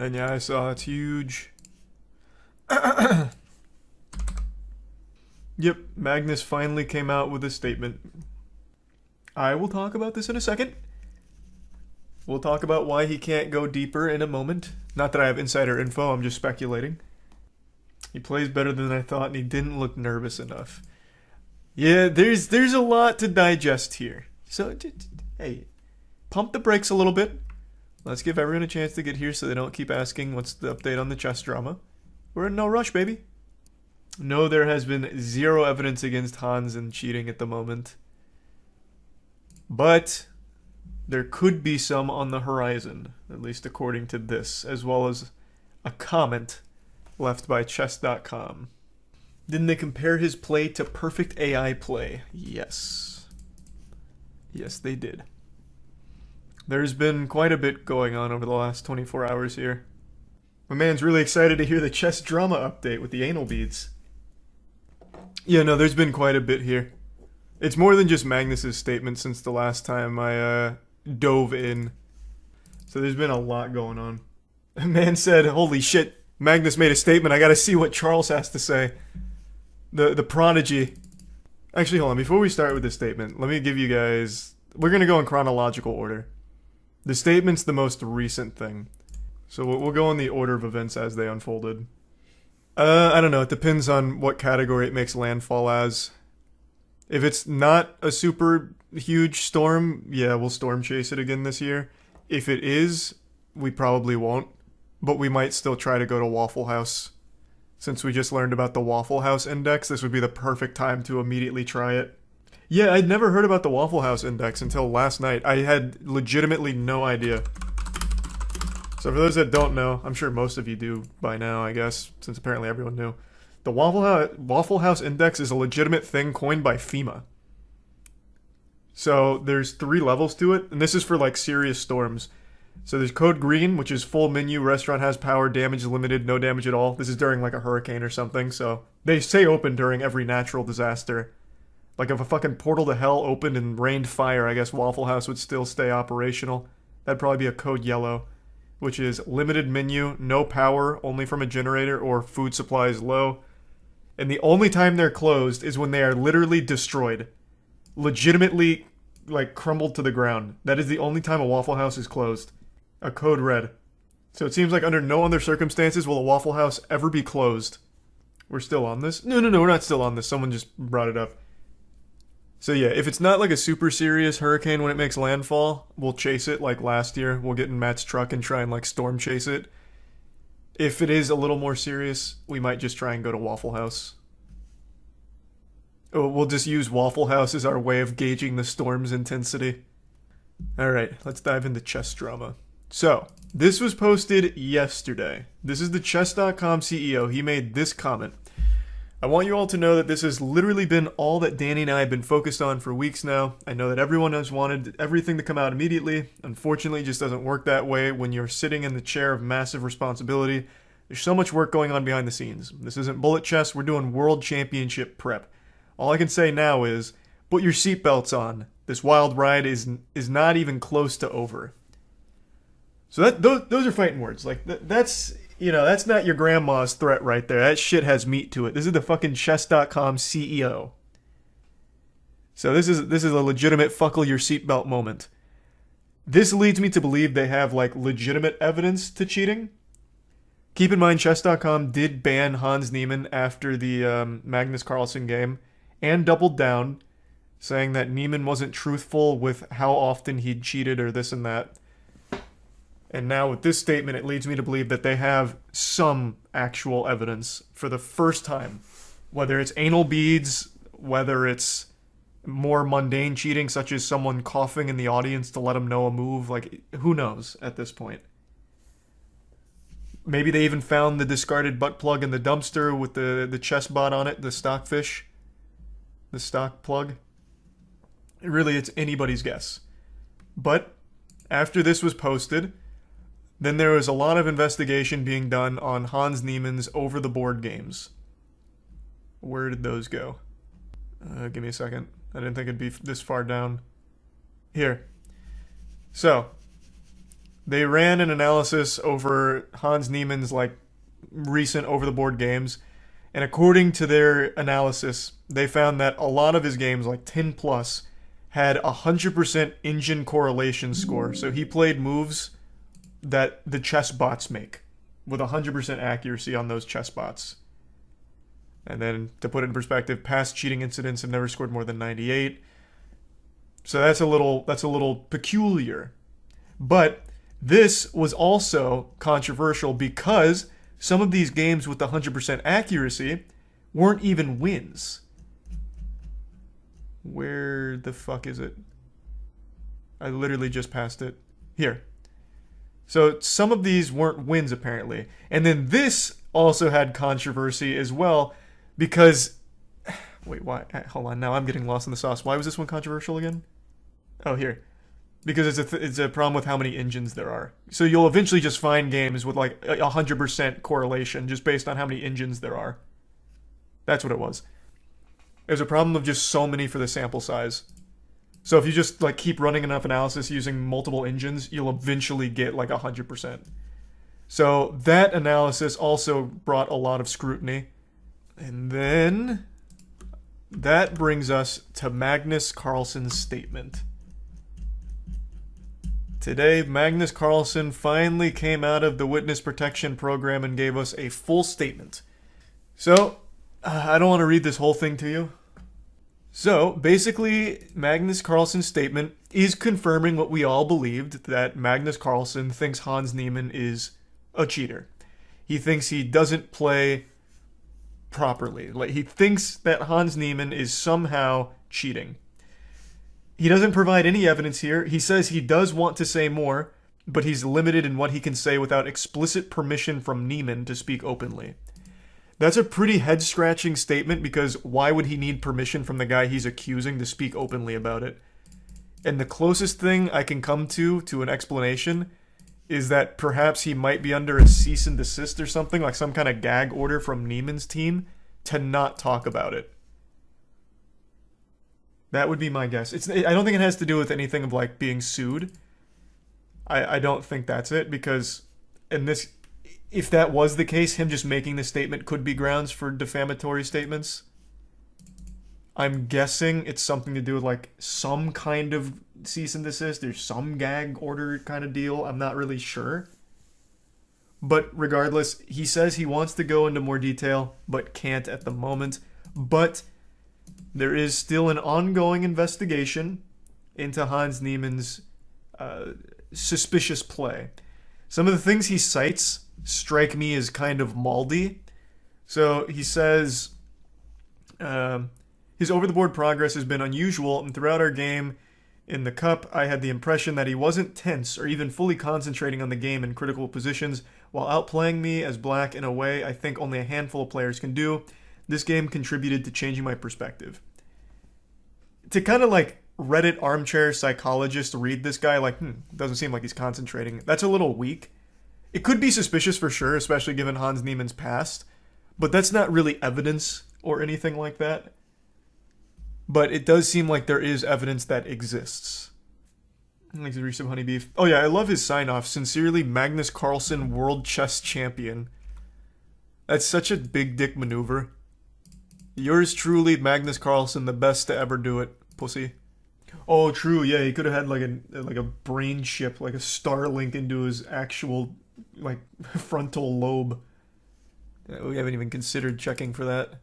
And yeah, I saw it's huge. Yep, Magnus finally came out with a statement. I will talk about this in a second. We'll talk about why he can't go deeper in a moment. Not that I have insider info, I'm just speculating. He plays better than I thought, and he didn't look nervous enough. Yeah, there's a lot to digest here. So, hey, pump the brakes a little bit. Let's give everyone a chance to get here so they don't keep asking what's the update on the chess drama. We're in no rush, baby. No, there has been zero evidence against Hans in cheating at the moment. But there could be some on the horizon, at least according to this, as well as a comment left by chess.com. Didn't they compare his play to perfect AI play? Yes. Yes, they did. There's been quite a bit going on over the last 24 hours here. My man's really excited to hear the chess drama update with the anal beads. Yeah, no, there's been quite a bit here. It's more than just Magnus's statement since the last time I dove in. So there's been a lot going on. A man said, holy shit, Magnus made a statement, I gotta see what Charles has to say. The prodigy. Actually, hold on, before we start with this statement, let me give you guys... We're gonna go in chronological order. The statement's the most recent thing. So we'll go in the order of events as they unfolded. I don't know, it depends on what category it makes landfall as. If it's not a super huge storm, yeah, we'll storm chase it again this year. If it is, we probably won't. But we might still try to go to Waffle House. Since we just learned about the Waffle House Index, this would be the perfect time to immediately try it. Yeah, I'd never heard about the Waffle House Index until last night. I had legitimately no idea. So for those that don't know, I'm sure most of you do by now, I guess, since apparently everyone knew. The Waffle House Index is a legitimate thing coined by FEMA. So there's 3 levels to it, and this is for like serious storms. So there's code green, which is full menu, restaurant has power, damage limited, no damage at all. This is during like a hurricane or something, so they stay open during every natural disaster. Like if a fucking portal to hell opened and rained fire, I guess Waffle House would still stay operational. That'd probably be a code yellow, which is limited menu, no power, only from a generator, or food supplies low. And the only time they're closed is when they are literally destroyed. Legitimately, like, crumbled to the ground. That is the only time a Waffle House is closed. A code red. So it seems like under no other circumstances will a Waffle House ever be closed. We're still on this? No, we're not still on this. Someone just brought it up. So yeah, if it's not like a super serious hurricane when it makes landfall, we'll chase it like last year. We'll get in Matt's truck and try and like storm chase it. If it is a little more serious, we might just try and go to Waffle House. We'll just use Waffle House as our way of gauging the storm's intensity. Alright, let's dive into chess drama. So, this was posted yesterday. This is the chess.com CEO. He made this comment. I want you all to know that this has literally been all that Danny and I have been focused on for weeks now. I know that everyone has wanted everything to come out immediately. Unfortunately, it just doesn't work that way when you're sitting in the chair of massive responsibility. There's so much work going on behind the scenes. This isn't bullet chess, we're doing world championship prep. All I can say now is, put your seatbelts on. This wild ride is not even close to over. So those are fighting words. Like, that's... You know, that's not your grandma's threat right there. That shit has meat to it. This is the fucking chess.com CEO. So this is a legitimate fuckle your seatbelt moment. This leads me to believe they have like legitimate evidence to cheating. Keep in mind, chess.com did ban Hans Niemann after the Magnus Carlsen game and doubled down, saying that Niemann wasn't truthful with how often he'd cheated or this and that. And now with this statement, it leads me to believe that they have some actual evidence for the first time. Whether it's anal beads, whether it's more mundane cheating, such as someone coughing in the audience to let them know a move. Like, who knows at this point? Maybe they even found the discarded butt plug in the dumpster with the chess bot on it, the stockfish. The stock plug. Really, it's anybody's guess. But after this was posted... Then there was a lot of investigation being done on Hans Niemann's over-the-board games. Where did those go? Give me a second. I didn't think it'd be this far down. Here. So, They ran an analysis over Hans Niemann's like recent over-the-board games, and according to their analysis, they found that a lot of his games, like 10 plus, had 100% engine correlation score. So he played moves that the chess bots make with 100% accuracy on those chess bots. And then to put it in perspective, past cheating incidents have never scored more than 98. So that's a little peculiar. But this was also controversial because some of these games with 100% accuracy weren't even wins. Where the fuck is it? I literally just passed it. Here. So some of these weren't wins apparently. And then this also had controversy as well because... Wait, why? Hold on, now I'm getting lost in the sauce. Why was this one controversial again? Oh, here. Because it's a problem with how many engines there are. So you'll eventually just find games with like 100% correlation just based on how many engines there are. That's what it was. There's a problem of just so many for the sample size. So if you just like keep running enough analysis using multiple engines, you'll eventually get like 100%. So that analysis also brought a lot of scrutiny. And then that brings us to Magnus Carlsen's statement. Today, Magnus Carlsen finally came out of the witness protection program and gave us a full statement. So, I don't want to read this whole thing to you. So, basically, Magnus Carlsen's statement is confirming what we all believed, that Magnus Carlsen thinks Hans Niemann is a cheater. He thinks he doesn't play properly. Like, he thinks that Hans Niemann is somehow cheating. He doesn't provide any evidence here. He says he does want to say more, but he's limited in what he can say without explicit permission from Niemann to speak openly. That's a pretty head-scratching statement because why would he need permission from the guy he's accusing to speak openly about it? And the closest thing I can come to an explanation is that perhaps he might be under a cease and desist or something, like some kind of gag order from Niemann's team to not talk about it. That would be my guess. I don't think it has to do with anything of like being sued. I don't think that's it because if that was the case, him just making the statement could be grounds for defamatory statements. I'm guessing it's something to do with like some kind of cease and desist or some gag order kind of deal. I'm not really sure. But regardless, he says he wants to go into more detail, but can't at the moment. But there is still an ongoing investigation into Hans Niemann's suspicious play. Some of the things he cites strike me as kind of moldy. So he says, his over-the-board progress has been unusual, and throughout our game in the Cup, I had the impression that he wasn't tense or even fully concentrating on the game in critical positions, while outplaying me as black in a way I think only a handful of players can do. This game contributed to changing my perspective. To kind of like Reddit armchair psychologist read this guy like, doesn't seem like he's concentrating. That's a little weak. It could be suspicious for sure, especially given Hans Niemann's past, but that's not really evidence or anything like that. But it does seem like there is evidence that exists. Like the Reese of Honey Beef. Oh yeah, I love his sign-off. Sincerely, Magnus Carlsen, World Chess Champion. That's such a big dick maneuver. Yours truly, Magnus Carlsen, the best to ever do it, pussy. Oh, true. Yeah, he could have had like a brain chip, like a Starlink into his actual like frontal lobe. We haven't even considered checking for that.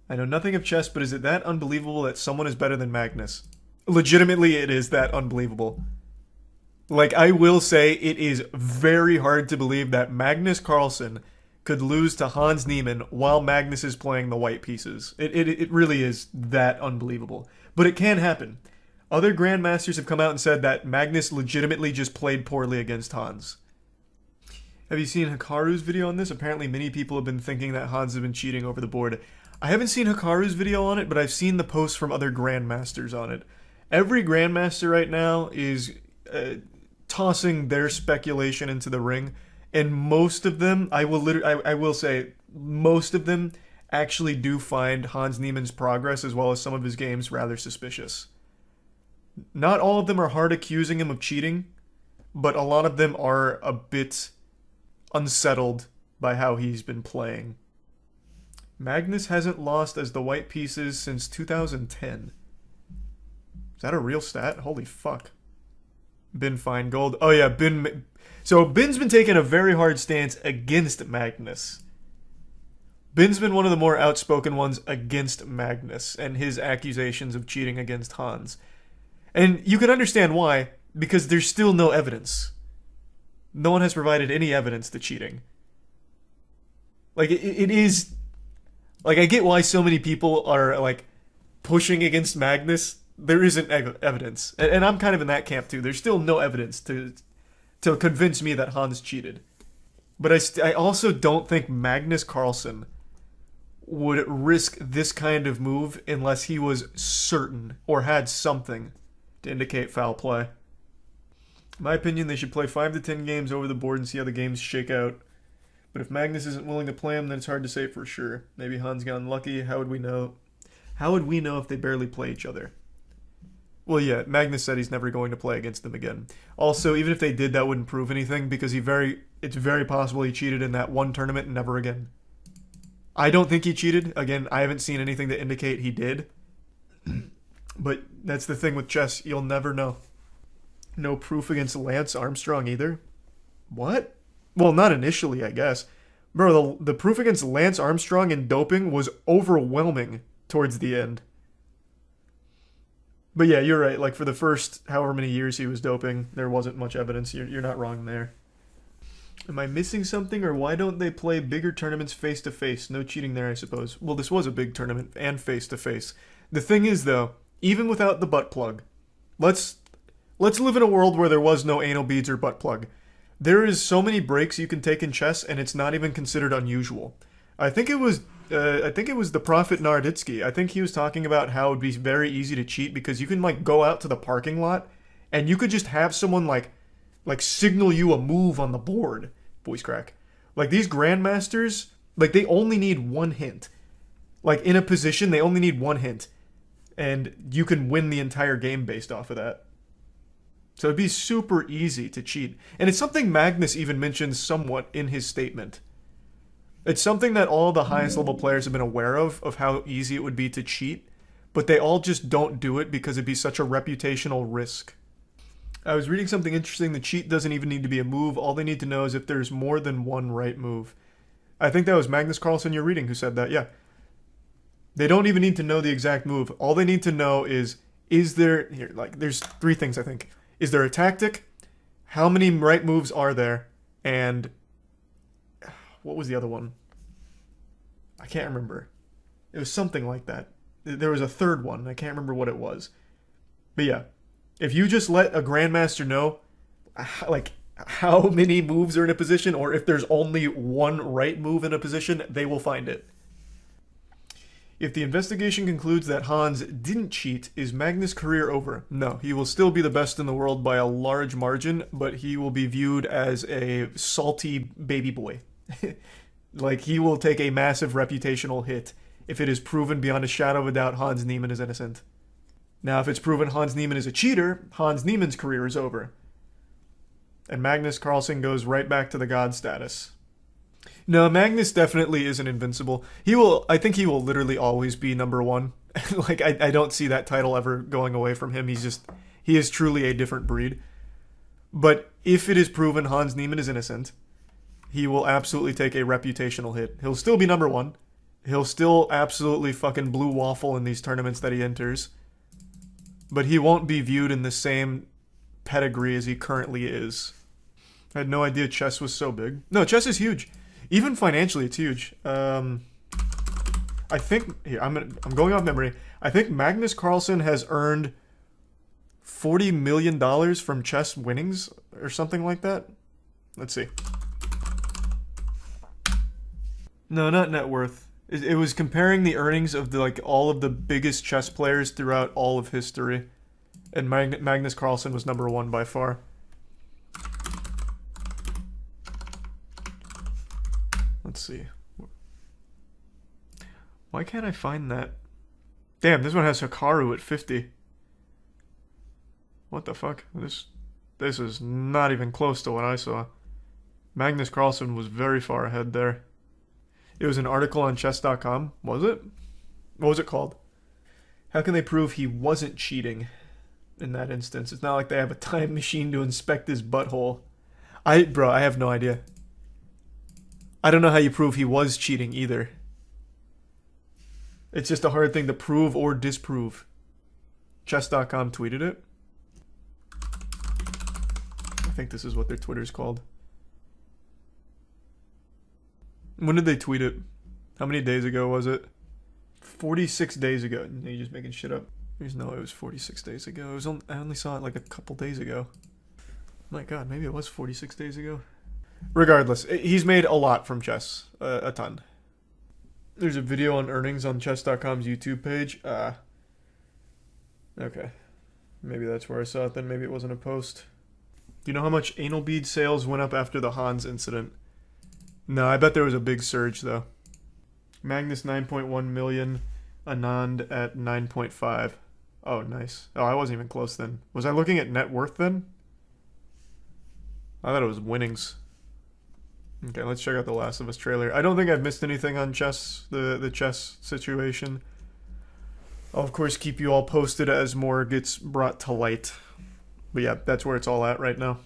I know nothing of chess, but is it that unbelievable that someone is better than Magnus? Legitimately, it is that unbelievable. Like, I will say, it is very hard to believe that Magnus Carlsen could lose to Hans Niemann while Magnus is playing the white pieces. It really is that unbelievable. But it can happen. Other grandmasters have come out and said that Magnus legitimately just played poorly against Hans. Have you seen Hikaru's video on this? Apparently many people have been thinking that Hans has been cheating over the board. I haven't seen Hikaru's video on it, but I've seen the posts from other grandmasters on it. Every grandmaster right now is tossing their speculation into the ring, and most of them, I will say, most of them actually do find Hans Niemann's progress as well as some of his games rather suspicious. Not all of them are hard accusing him of cheating, but a lot of them are a bit unsettled by how he's been playing. Magnus hasn't lost as the white pieces since 2010. Is that a real stat? Holy fuck. Bin Feingold. Oh yeah, Bin. So Bin's been taking a very hard stance against Magnus. Bin's been one of the more outspoken ones against Magnus and his accusations of cheating against Hans. And you can understand why, because there's still no evidence. No one has provided any evidence to cheating. Like, it is... Like, I get why so many people are, like, pushing against Magnus. There isn't evidence. And I'm kind of in that camp, too. There's still no evidence to convince me that Hans cheated. But I also don't think Magnus Carlsen would risk this kind of move unless he was certain or had something to indicate foul play. In my opinion, they should play 5 to 10 games over the board and see how the games shake out. But if Magnus isn't willing to play him, then it's hard to say for sure. Maybe Hans got unlucky. How would we know? How would we know if they barely play each other? Well, yeah, Magnus said he's never going to play against them again. Also, even if they did, that wouldn't prove anything because it's very possible he cheated in that one tournament and never again. I don't think he cheated. Again, I haven't seen anything to indicate he did. But that's the thing with chess. You'll never know. No proof against Lance Armstrong either. What? Well, not initially, I guess. Bro, the proof against Lance Armstrong in doping was overwhelming towards the end. But yeah, you're right. Like, for the first however many years he was doping, there wasn't much evidence. You're not wrong there. Am I missing something, or why don't they play bigger tournaments face-to-face? No cheating there, I suppose. Well, this was a big tournament, and face-to-face. The thing is, though, even without the butt plug, let's live in a world where there was no anal beads or butt plug. There is so many breaks you can take in chess, and it's not even considered unusual. I think it was the Prophet Narditsky. I think he was talking about how it would be very easy to cheat because you can, like, go out to the parking lot, and you could just have someone, like signal you a move on the board. Voice crack. Like, these grandmasters, like, they only need one hint. Like, in a position, they only need one hint. And you can win the entire game based off of that. So it'd be super easy to cheat. And it's something Magnus even mentions somewhat in his statement. It's something that all the highest level players have been aware of how easy it would be to cheat. But they all just don't do it because it'd be such a reputational risk. I was reading something interesting. The cheat doesn't even need to be a move. All they need to know is if there's more than one right move. I think that was Magnus Carlsen you're reading who said that, yeah. They don't even need to know the exact move. All they need to know is there... Here, like, there's 3 things, I think. Is there a tactic? How many right moves are there? And... what was the other one? I can't remember. It was something like that. There was a third one. I can't remember what it was. But yeah. If you just let a grandmaster know, like, how many moves are in a position, or if there's only one right move in a position, they will find it. If the investigation concludes that Hans didn't cheat, is Magnus' career over? No, he will still be the best in the world by a large margin, but he will be viewed as a salty baby boy. Like, he will take a massive reputational hit if it is proven beyond a shadow of a doubt Hans Niemann is innocent. Now, if it's proven Hans Niemann is a cheater, Hans Niemann's career is over. And Magnus Carlsen goes right back to the god status. No, Magnus definitely isn't invincible. I think he will literally always be number 1. Like, I don't see that title ever going away from him. He is truly a different breed. But if it is proven Hans Niemann is innocent, he will absolutely take a reputational hit. He'll still be number 1. He'll still absolutely fucking blue waffle in these tournaments that he enters. But he won't be viewed in the same pedigree as he currently is. I had no idea chess was so big. No, chess is huge. Even financially, it's huge. I think... Here, I'm going off memory. I think Magnus Carlsen has earned $40 million from chess winnings or something like that. Let's see. No, not net worth. It was comparing the earnings of all of the biggest chess players throughout all of history. And Magnus Carlsen was number 1 by far. Let's see. Why can't I find that? Damn, this one has Hikaru at 50. What the fuck? this is not even close to what I saw. Magnus Carlsen was very far ahead there. It was an article on chess.com, was it? What was it called? How can they prove he wasn't cheating in that instance? It's not like they have a time machine to inspect his butthole. Bro, I have no idea. I don't know how you prove he was cheating either. It's just a hard thing to prove or disprove. Chess.com tweeted it. I think this is what their Twitter's called. When did they tweet it? How many days ago was it? 46 days ago. You're just making shit up. There's no, it was 46 days ago. I only saw it like a couple days ago. My god, maybe it was 46 days ago. Regardless, he's made a lot from chess. A ton. There's a video on earnings on chess.com's YouTube page. Okay. Maybe that's where I saw it then. Maybe it wasn't a post. Do you know how much anal bead sales went up after the Hans incident? No, I bet there was a big surge though. Magnus 9.1 million, Anand at 9.5. Oh, nice. Oh, I wasn't even close then. Was I looking at net worth then? I thought it was winnings. Okay, let's check out the Last of Us trailer. I don't think I've missed anything on chess, the chess situation. I'll of course keep you all posted as more gets brought to light. But yeah, that's where it's all at right now.